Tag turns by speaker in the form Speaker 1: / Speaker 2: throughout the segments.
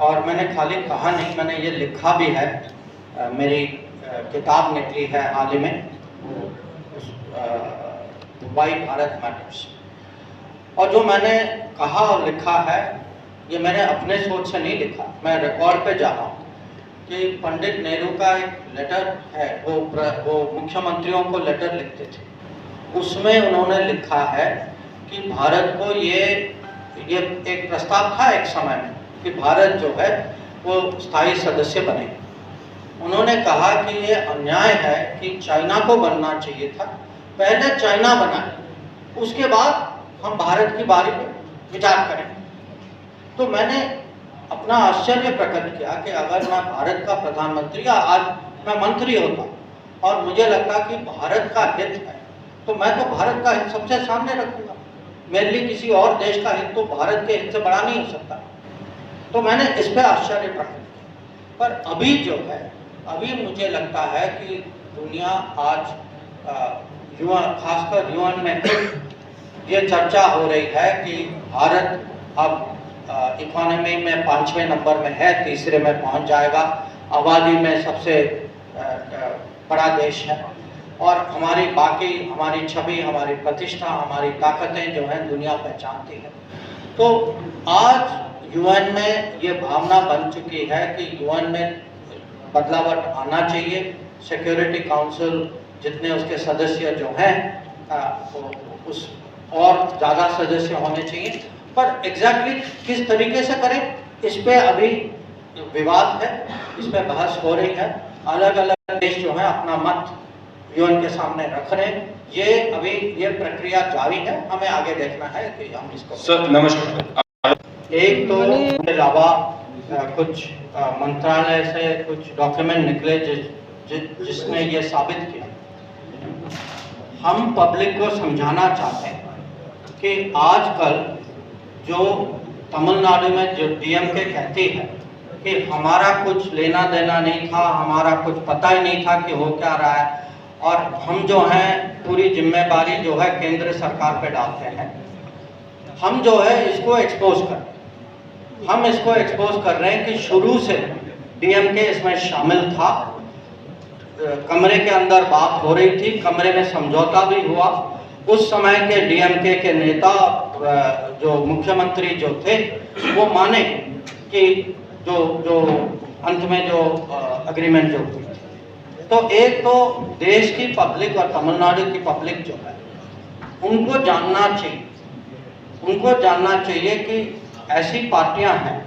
Speaker 1: और मैंने खाली कहा नहीं, मैंने ये लिखा भी है। मेरी किताब निकली है हाल ही में, दुबई भारत मैटर्स। और जो मैंने कहा और लिखा है, ये मैंने अपने सोच से नहीं लिखा, मैं रिकॉर्ड पे जा रहा हूँ कि पंडित नेहरू का एक लेटर है, वो मुख्यमंत्रियों को लेटर लिखते थे। उसमें उन्होंने लिखा है कि भारत को ये एक प्रस्ताव था एक समय में कि भारत जो है वो स्थायी सदस्य बने। उन्होंने कहा कि ये अन्याय है कि चाइना को बनना चाहिए था, पहले चाइना बनाए, उसके बाद हम भारत की बारी पर विचार करें। तो मैंने अपना आश्चर्य प्रकट किया कि अगर मैं भारत का प्रधानमंत्री या आज मैं मंत्री होता और मुझे लगता कि भारत का हित है, तो मैं तो भारत का हित सबसे सामने रखूंगा। मेरे लिए किसी और देश का हित तो भारत के हित से बड़ा नहीं हो सकता। तो मैंने इस पर आश्चर्य प्रकट किया। पर अभी जो है, अभी मुझे लगता है कि दुनिया आज खासकर यूएन में ये चर्चा हो रही है कि भारत अब इकोनॉमी में 5वें नंबर में है, तीसरे में पहुंच जाएगा, आबादी में सबसे बड़ा देश है, और हमारी छवि, हमारी प्रतिष्ठा, हमारी ताकतें जो हैं दुनिया पहचानती है। तो आज यूएन में ये भावना बन चुकी है कि यूएन में बदलावट आना चाहिए। सिक्योरिटी काउंसिल जितने उसके सदस्य जो हैं उस और ज़्यादा सदस्य होने चाहिए, पर एग्जैक्टली किस तरीके से करें इस पे अभी विवाद है, इस पे बहस हो रही है। अलग अलग देश जो है अपना मत यूएन के सामने रख रहे हैं। ये प्रक्रिया जारी है, हमें आगे देखना है कि हम इसको।
Speaker 2: सर नमस्कार।
Speaker 1: एक तो इसके अलावा कुछ मंत्रालय से कुछ डॉक्यूमेंट निकले जिसने ये साबित किया। हम पब्लिक को समझाना चाहते हैं कि आजकल जो तमिलनाडु में जो डीएमके कहती है कि हमारा कुछ लेना देना नहीं था, हमारा कुछ पता ही नहीं था कि हो क्या रहा है, और हम जो हैं पूरी जिम्मेदारी जो है केंद्र सरकार पे डालते हैं। हम जो है इसको एक्सपोज कर रहे हैं कि शुरू से डीएमके इसमें शामिल था। कमरे के अंदर बात हो रही थी, कमरे में समझौता भी हुआ। उस समय के डीएमके के नेता जो मुख्यमंत्री जो थे वो माने कि जो अंत में जो एग्रीमेंट जो हुई थी। तो एक तो देश की पब्लिक और तमिलनाडु की पब्लिक जो है उनको जानना चाहिए कि ऐसी पार्टियां हैं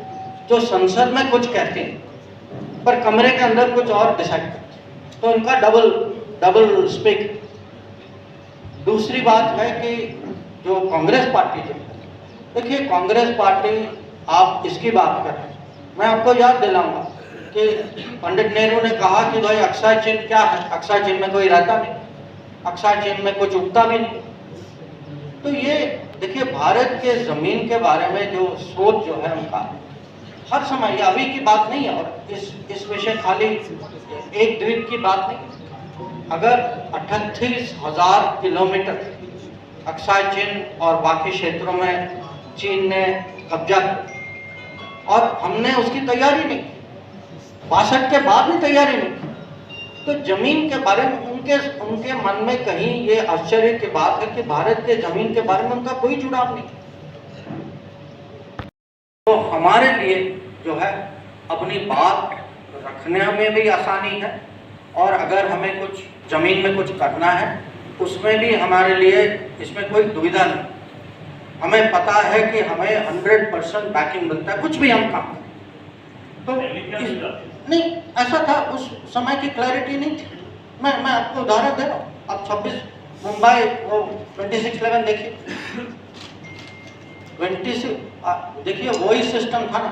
Speaker 1: जो संसद में कुछ कहती हैं पर कमरे के अंदर कुछ और डिसाइड करती हैं, तो इनका डबल स्पीक। दूसरी बात है कि जो कांग्रेस पार्टी जो है, देखिए कांग्रेस पार्टी, आप इसकी बात कर रहे हैं, मैं आपको याद दिलाऊंगा कि पंडित नेहरू ने कहा कि भाई अक्षय चिन्ह क्या है, अक्षय चिन्ह में कोई रहता नहीं, अक्षय चिन्ह में कुछ उगता भी नहीं। तो ये देखिए भारत के जमीन के बारे में जो सोच जो है उनका हर समय, ये अभी की बात नहीं है, और इस विषय खाली एक द्वीप की बात नहीं। अगर 38,000 किलोमीटर अक्षय चिन्ह और बाकी क्षेत्रों में चीन ने कब्जा किया और हमने उसकी तैयारी नहीं की, 62 के बाद भी तैयारी नहीं की, तो जमीन के बारे में उनके मन में कहीं ये आश्चर्य की बात है कि भारत के जमीन के बारे में उनका कोई जुड़ाव नहीं। तो हमारे लिए जो है अपनी बात रखने में भी आसानी है, और अगर हमें कुछ जमीन में कुछ करना है उसमें भी हमारे लिए इसमें कोई दुविधा नहीं। हमें पता है कि हमें 100% बैकिंग मिलता है, कुछ भी हम काम करें। तो नहीं, ऐसा था उस समय की क्लैरिटी नहीं थी। मैं आपको उदाहरण दे रहा हूँ। अब 26 मुंबई वो 26/11 देखिए, 26 देखिए वही सिस्टम था ना,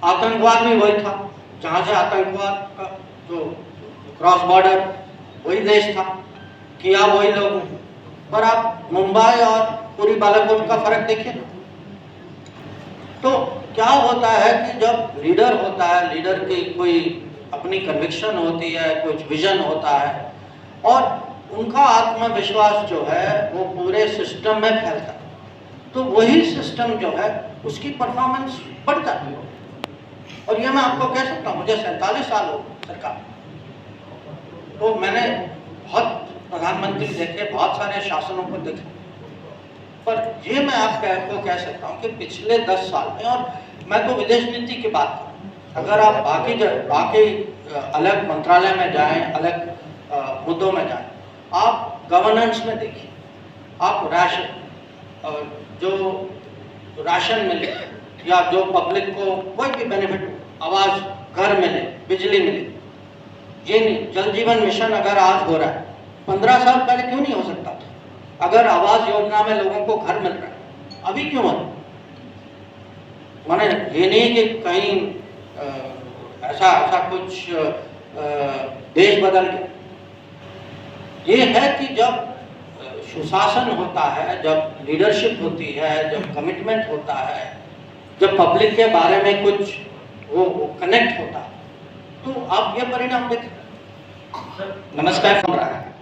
Speaker 1: आतंकवाद भी वही था, जहाँ से आतंकवाद का जो क्रॉस बॉर्डर वही देश था, किया वही लोग, पर आप मुंबई और पूरी बालाकोट का फर्क देखिए। तो क्या होता है कि जब लीडर होता है, लीडर की कोई अपनी कन्विक्शन होती है, कुछ विजन होता है, और उनका आत्मविश्वास जो है वो पूरे सिस्टम में फैलता है, तो वही सिस्टम जो है उसकी परफॉर्मेंस बढ़ जाती हो। और ये मैं आपको कह सकता हूँ, मुझे 47 साल हो सरकार, तो मैंने बहुत प्रधानमंत्री देखे, बहुत सारे शासनों को देखे, पर ये मैं आपको कह सकता हूँ कि पिछले 10 साल में, और मैं तो विदेश नीति की बात करूँ, अगर आप बाकी अलग मंत्रालय में जाएं, अलग मुद्दों में जाएं, आप गवर्नेंस में देखिए, आप जो राशन मिले या जो पब्लिक को कोई भी बेनिफिट, आवास, घर मिले, बिजली मिले, ये नहीं, जल जीवन मिशन अगर आज हो रहा है, 15 साल पहले क्यों नहीं हो सकता था? अगर आवास योजना में लोगों को घर मिल रहा है, अभी क्यों हो? माने ये नहीं कि कहीं ऐसा कुछ देश बदल गया। ये है कि जब सुशासन होता है, जब लीडरशिप होती है, जब कमिटमेंट होता है, जब पब्लिक के बारे में कुछ वो कनेक्ट होता है, तो आप ये परिणाम देखें। नमस्कार कर रहा है,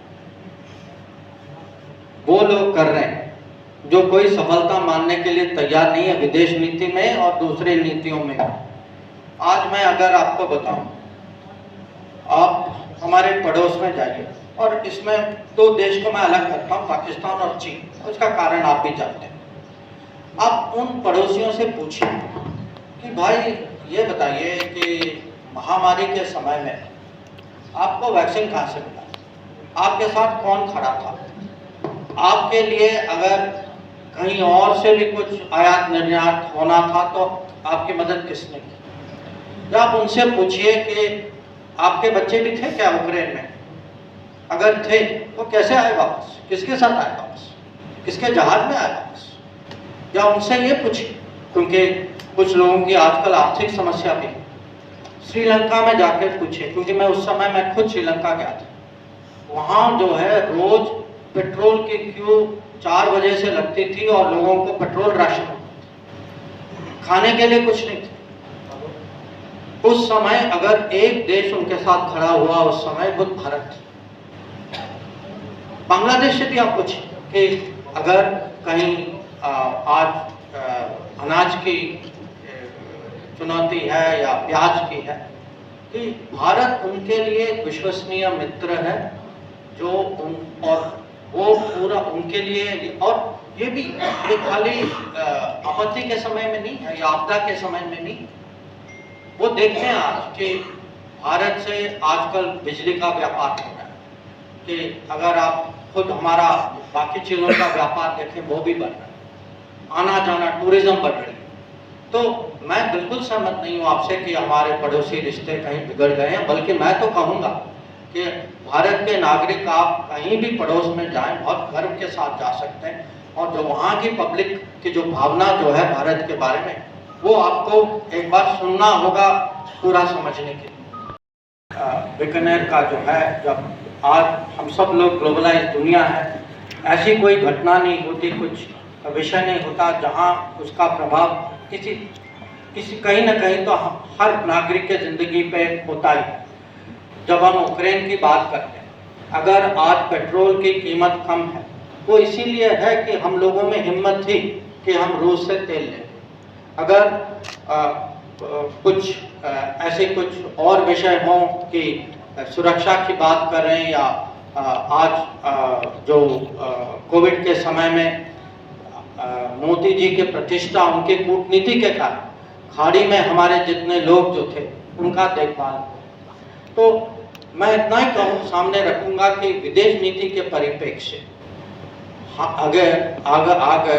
Speaker 1: वो लोग कर रहे हैं जो कोई सफलता मानने के लिए तैयार नहीं है, विदेश नीति में और दूसरी नीतियों में। आज मैं अगर आपको बताऊं, आप हमारे पड़ोस में जाइए, और इसमें 2 देश को मैं अलग करता हूँ, पाकिस्तान और चीन। उसका कारण आप भी जानते हैं। आप उन पड़ोसियों से पूछिए कि भाई ये बताइए कि महामारी के समय में आपको वैक्सीन कहाँ से मिला, आपके साथ कौन खड़ा था, आपके लिए अगर कहीं और से भी कुछ आयात निर्यात होना था तो आपकी मदद किसने की। आप उनसे पूछिए कि आपके बच्चे भी थे क्या यूक्रेन में, अगर थे तो कैसे आए वापस, किसके साथ आए वापस, किसके जहाज में आए वापस। या उनसे ये पूछिए, क्योंकि कुछ लोगों की आजकल आर्थिक समस्या भी है, श्रीलंका में जाकर पूछिए, क्योंकि मैं उस समय मैं खुद श्रीलंका गया था। वहाँ जो है रोज पेट्रोल की क्यू 4 बजे से लगती थी और लोगों को पेट्रोल राशन खाने के लिए कुछ नहीं था। उस समय अगर एक देश उनके साथ खड़ा हुआ, उस समय वो भारत था। बांग्लादेश से भी आप पूछिए कि अगर कहीं आज अनाज की चुनौती है या प्याज की है, कि भारत उनके लिए विश्वसनीय मित्र है, जो और वो पूरा उनके लिए। और ये भी ये खाली आपत्ति के समय में नहीं है या आपदा के समय में नहीं। वो देखते हैं आज कि भारत से आजकल बिजली का व्यापार हो रहा है, कि अगर आप खुद हमारा बाकी चीज़ों का व्यापार देखें, वो भी बढ़ रहा है, आना जाना, टूरिज्म बढ़ रही है। तो मैं बिल्कुल सहमत नहीं हूँ आपसे कि हमारे पड़ोसी रिश्ते कहीं बिगड़ गए हैं, बल्कि मैं तो कहूँगा कि भारत के नागरिक आप कहीं भी पड़ोस में जाएं, बहुत गर्व के साथ जा सकते हैं, और जो वहाँ की पब्लिक की जो भावना जो है भारत के बारे में, वो आपको एक बार सुनना होगा पूरा समझने के लिए। बीकानेर का जो है, जब आज हम सब लोग ग्लोबलाइज दुनिया है, ऐसी कोई घटना नहीं होती, कुछ विषय नहीं होता जहाँ उसका प्रभाव किसी कहीं ना कहीं तो हर नागरिक के जिंदगी पे होता ही। जब हम यूक्रेन की बात करते हैं, अगर आज पेट्रोल की कीमत कम है, वो इसीलिए है कि हम लोगों में हिम्मत थी कि हम रूस से तेल लें। अगर कुछ ऐसे कुछ और विषय हों कि सुरक्षा की बात करें, या आज जो कोविड के समय में मोदी जी की प्रतिष्ठा, उनकी कूटनीति के कारण खाड़ी में हमारे जितने लोग जो थे उनका देखभाल, तो मैं इतना ही कहूँ, सामने रखूंगा कि विदेश नीति के परिप्रेक्ष्य से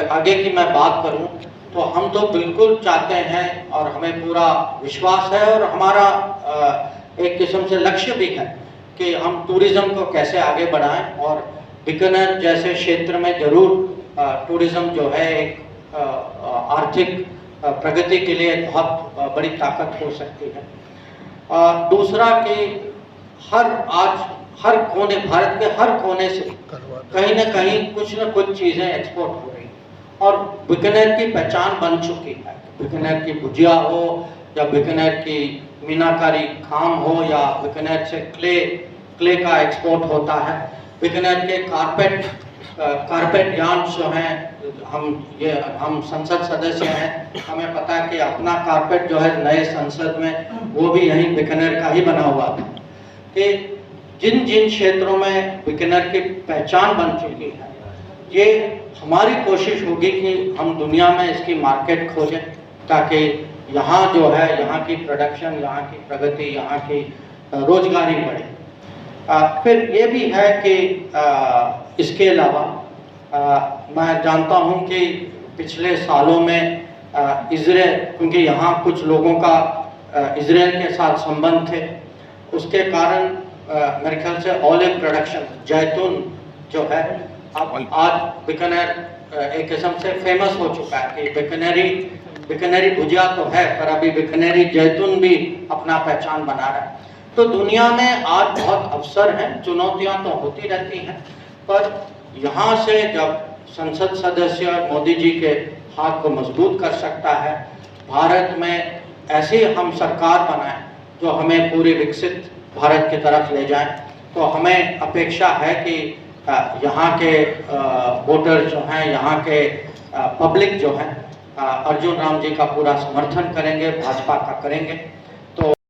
Speaker 1: आगे की मैं बात करूं, तो हम तो बिल्कुल चाहते हैं और हमें पूरा विश्वास है, और हमारा एक किस्म से लक्ष्य भी है कि हम टूरिज्म को कैसे आगे बढ़ाएं, और बीकानेर जैसे क्षेत्र में जरूर टूरिज्म जो है एक आर्थिक प्रगति के लिए बहुत बड़ी ताकत हो सकती है। दूसरा कि हर कोने, भारत के हर कोने से कहीं ना कहीं कुछ न कुछ चीज़ें एक्सपोर्ट हो रही, और बीकानेर की पहचान बन चुकी है। बीकानेर की भुजिया हो, या बीकानेर की मीनाकारी खाम हो, या बीकानेर से क्ले का एक्सपोर्ट होता है, बीकानेर के कारपेट कारपेट यार्ड्स जो हैं, हम संसद सदस्य हैं, हमें पता है कि अपना कारपेट जो है नए संसद में वो भी यहीं बीकानेर का ही बना हुआ था। कि जिन जिन क्षेत्रों में बीकानेर की पहचान बन चुकी है, ये हमारी कोशिश होगी कि हम दुनिया में इसकी मार्केट खोजें, ताकि यहाँ जो है यहाँ की प्रोडक्शन, यहाँ की प्रगति, यहाँ की रोजगारी बढ़े। फिर ये भी है कि इसके अलावा मैं जानता हूँ कि पिछले सालों में इजराइल, क्योंकि यहाँ कुछ लोगों का इजराइल के साथ संबंध थे, उसके कारण मेरे ख्याल से ऑलिव प्रोडक्शन, जैतून जो है अब आज बीकानेर एक किस्म से फेमस हो चुका है कि बीकानेरी भुजिया तो है, पर अभी बीकानेरी जैतून भी अपना पहचान बना रहा है। तो दुनिया में आज बहुत अवसर हैं, चुनौतियां तो होती रहती हैं, पर यहाँ से जब संसद सदस्य मोदी जी के हाथ को मजबूत कर सकता है, भारत में ऐसी हम सरकार बनाएं जो हमें पूरे विकसित भारत की तरफ ले जाए, तो हमें अपेक्षा है कि यहाँ के वोटर जो हैं, यहाँ के पब्लिक जो है अर्जुन राम जी का पूरा समर्थन करेंगे, भाजपा का करेंगे।